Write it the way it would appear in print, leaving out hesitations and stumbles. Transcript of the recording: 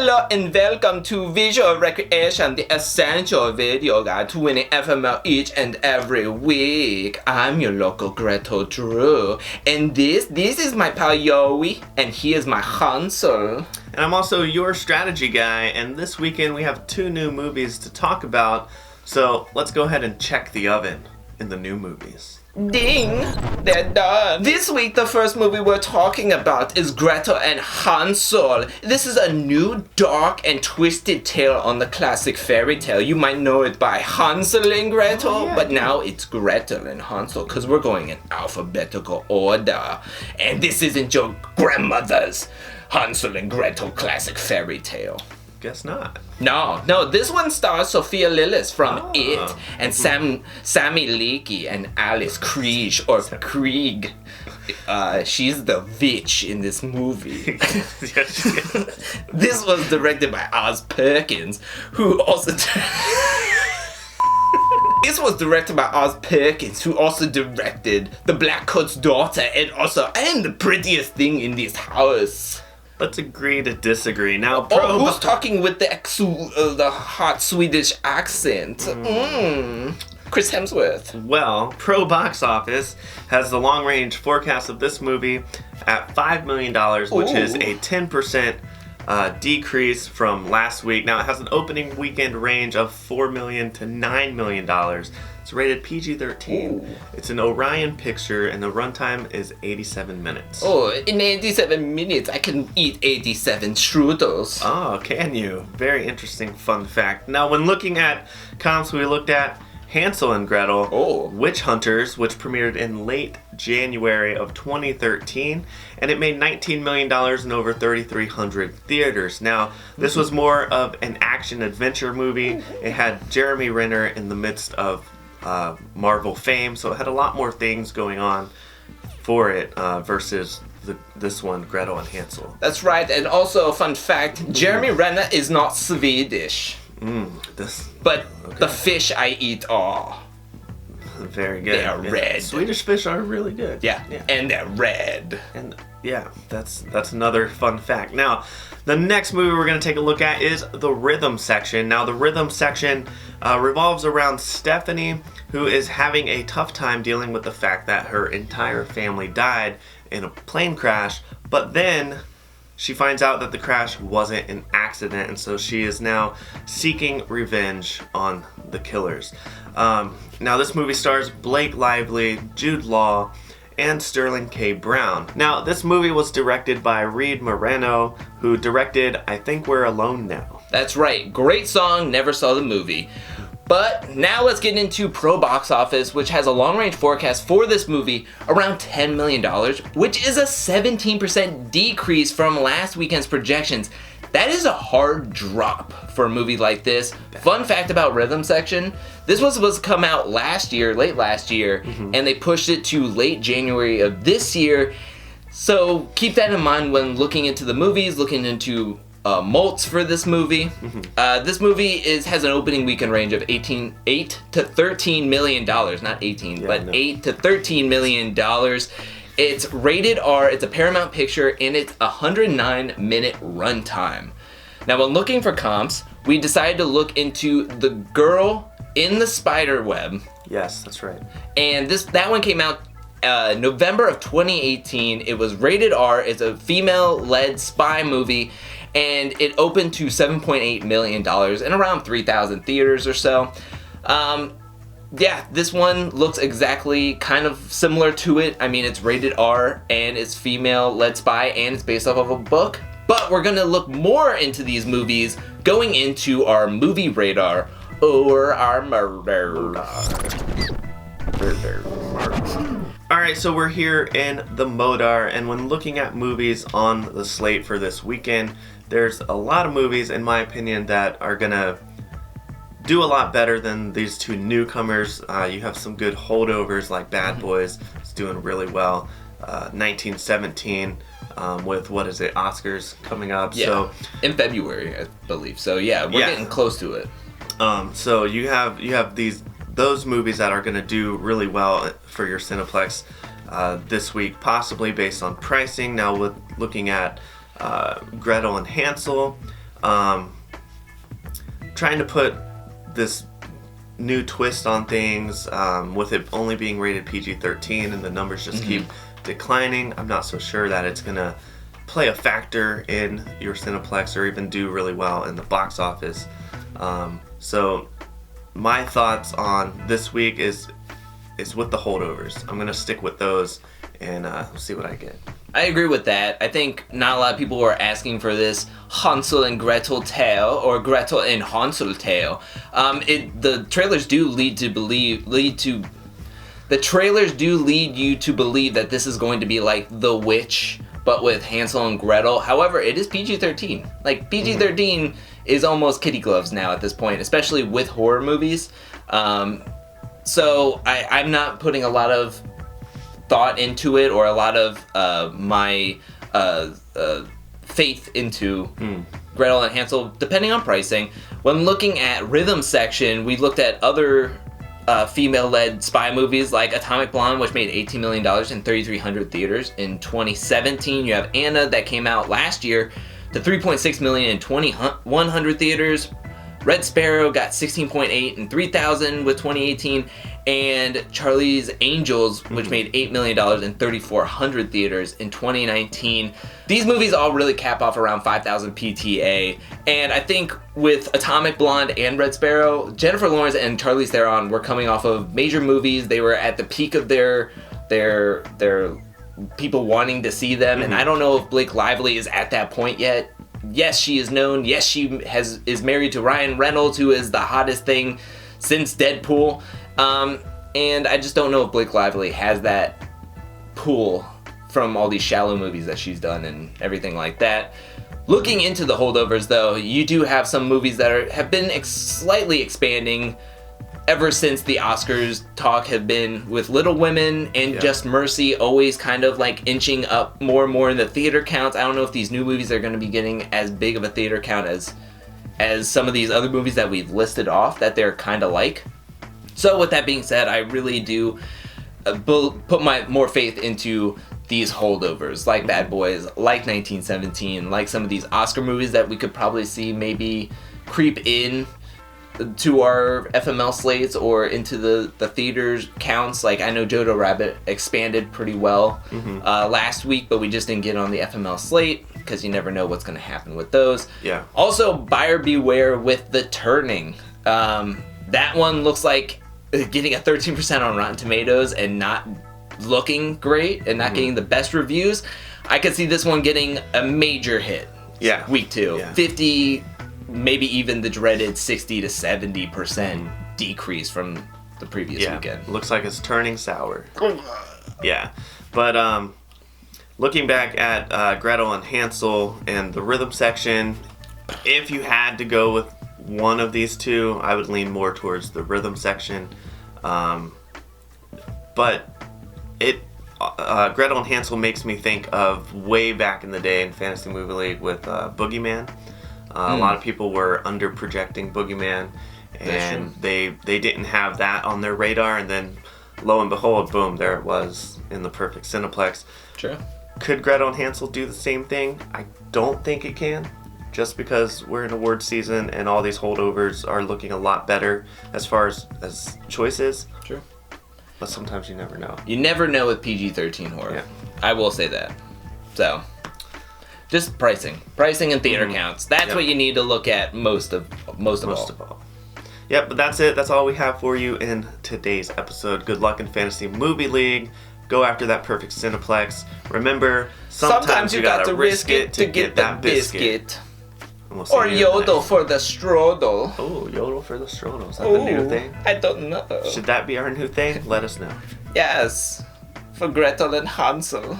Hello and welcome to Visual Recreation, the essential video guide to winning FML each and every week. I'm your local Gretel Drew, and this is my pal Yowie, and he is my Hansel. And I'm also your strategy guy, and this weekend we have 2 new movies to talk about, so let's go ahead and check the oven in the new movies. Ding! They're done! This week, the first movie we're talking about is Gretel and Hansel. This is a new, dark, and twisted tale on the classic fairy tale. You might know it by Hansel and Gretel, but now it's Gretel and Hansel, because we're going in alphabetical order. And this isn't your grandmother's Hansel and Gretel classic fairy tale. Guess not. No, this one stars Sophia Lillis from It, and Sammy Leakey and Alice Krieg, or Krieg. She's the witch in this movie. This was directed by Oz Perkins, who also... This was directed by Oz Perkins, who also directed The Black Coat's Daughter, and The Prettiest Thing in This House. Let's agree to disagree. Now, who's talking with the hot Swedish accent? Chris Hemsworth. Well, Pro Box Office has the long-range forecast of this movie at $5 million, which is a 10% decrease from last week. Now, it has an opening weekend range of $4 million to $9 million. It's rated PG-13. It's an Orion picture, and the runtime is 87 minutes. Oh, in 87 minutes, I can eat 87 strudels. Oh, can you? Very interesting fun fact. Now, when looking at comps, we looked at Hansel and Gretel, Witch Hunters, which premiered in late January of 2013, and it made $19 million in over 3,300 theaters. Now, this was more of an action-adventure movie. It had Jeremy Renner in the midst of Marvel fame, so it had a lot more things going on for it versus this one, Gretel and Hansel. That's right, and also a fun fact, Jeremy Renner is not Swedish. But the fish I eat are. Very good. They are red. Swedish fish are really good. Yeah, and they're red. And yeah, that's another fun fact. Now, the next movie we're going to take a look at is The Rhythm Section. Now, The Rhythm Section revolves around Stephanie, who is having a tough time dealing with the fact that her entire family died in a plane crash, but then she finds out that the crash wasn't an accident, and so she is now seeking revenge on the killers. Now, this movie stars Blake Lively, Jude Law, and Sterling K. Brown. Now, this movie was directed by Reed Moreno, who directed I Think We're Alone Now. That's right. Great song, never saw the movie. But now let's get into Pro Box Office, which has a long-range forecast for this movie around $10 million, which is a 17% decrease from last weekend's projections. That is a hard drop for a movie like this. Fun fact about Rhythm Section, this was supposed to come out late last year, and they pushed it to late January of this year. So keep that in mind when looking into the movies, looking into mults for this movie. This movie has an opening weekend range of $8 to $13 million, not 18, but $8 to $13 million. It's rated R, it's a Paramount picture, and it's a 109-minute runtime. Now, when looking for comps, we decided to look into The Girl in the Spiderweb. Yes, that's right. And that one came out November of 2018. It was rated R. It's a female-led spy movie, and it opened to $7.8 million in around 3,000 theaters or so. Yeah, this one looks exactly kind of similar to it. I mean, it's rated R, and it's female-led spy, and it's based off of a book. But we're going to look more into these movies going into our movie radar, or our murder. Alright, so we're here in the Modar, and when looking at movies on the slate for this weekend, there's a lot of movies, in my opinion, that are gonna do a lot better than these 2 newcomers. You have some good holdovers like Bad Boys. It's doing really well. 1917 with, Oscars coming up. Yeah, so in February, I believe. So yeah, we're getting close to it. So you have those movies that are going to do really well for your Cineplex this week, possibly based on pricing. Now, with looking at Gretel and Hansel, trying to put this new twist on things, with it only being rated PG-13 and the numbers just keep declining. I'm not so sure that it's going to play a factor in your Cineplex or even do really well in the box office. So my thoughts on this week is with the holdovers. I'm going to stick with those and see what I get. I agree with that. I think not a lot of people are asking for this Hansel and Gretel tale or Gretel and Hansel tale. The trailers do lead you to believe that this is going to be like The Witch, but with Hansel and Gretel. However, it is PG-13. Like, PG-13 is almost kitty gloves now at this point, especially with horror movies. So I'm not putting a lot of thought into it or a lot of my faith into Gretel and Hansel, depending on pricing. When looking at rhythm section, we looked at other female-led spy movies like Atomic Blonde, which made $18 million in 3,300 theaters. In 2017, you have Anna that came out last year to $3.6 million in 2,100 theaters. Red Sparrow got 16.8 in 3,000 with 2018, and Charlie's Angels, which made $8 million in 3,400 theaters in 2019. These movies all really cap off around 5,000 PTA, and I think with Atomic Blonde and Red Sparrow, Jennifer Lawrence and Charlize Theron were coming off of major movies. They were at the peak of their people wanting to see them, and I don't know if Blake Lively is at that point yet. Yes, she is known. Yes, she is married to Ryan Reynolds, who is the hottest thing since Deadpool. And I just don't know if Blake Lively has that pull from all these shallow movies that she's done and everything like that. Looking into the holdovers, though, you do have some movies that have been slightly expanding ever since the Oscars talk have been, with Little Women and Just Mercy always kind of like inching up more and more in the theater counts. I don't know if these new movies are going to be getting as big of a theater count as some of these other movies that we've listed off that they're kind of like. So with that being said, I really do put my more faith into these holdovers, like Bad Boys, like 1917, like some of these Oscar movies that we could probably see maybe creep in to our FML slates or into the theaters counts. Like, I know Jojo Rabbit expanded pretty well last week, but we just didn't get on the FML slate because you never know what's going to happen with those. Yeah. Also, buyer beware with The Turning. That one looks like getting a 13% on Rotten Tomatoes and not looking great and not getting the best reviews. I could see this one getting a major hit. Yeah. Week 2. Yeah. 50, maybe even the dreaded 60 to 70% decrease from the previous weekend. Looks like it's turning sour. Yeah. But looking back at Gretel and Hansel and the rhythm section, if you had to go with one of these two, I would lean more towards the rhythm section. But Gretel and Hansel makes me think of way back in the day in Fantasy Movie League with Boogeyman. A lot of people were under projecting Boogeyman, and they didn't have that on their radar, and then lo and behold, boom, there it was in the perfect Cineplex. True. Could Gretel and Hansel do the same thing? I don't think it can, just because we're in award season and all these holdovers are looking a lot better as far as choices. True. But sometimes you never know. You never know with PG-13 horror. Yeah. I will say that. So, just pricing and theater counts. That's what you need to look at most of all. Yep, but that's it. That's all we have for you in today's episode. Good luck in Fantasy Movie League. Go after that perfect Cineplex. Remember, sometimes you gotta risk it to get that biscuit. Or yodel for the strudel. Oh, yodel for the strudel. Is that the new thing? I don't know. Should that be our new thing? Let us know. Yes. For Gretel and Hansel.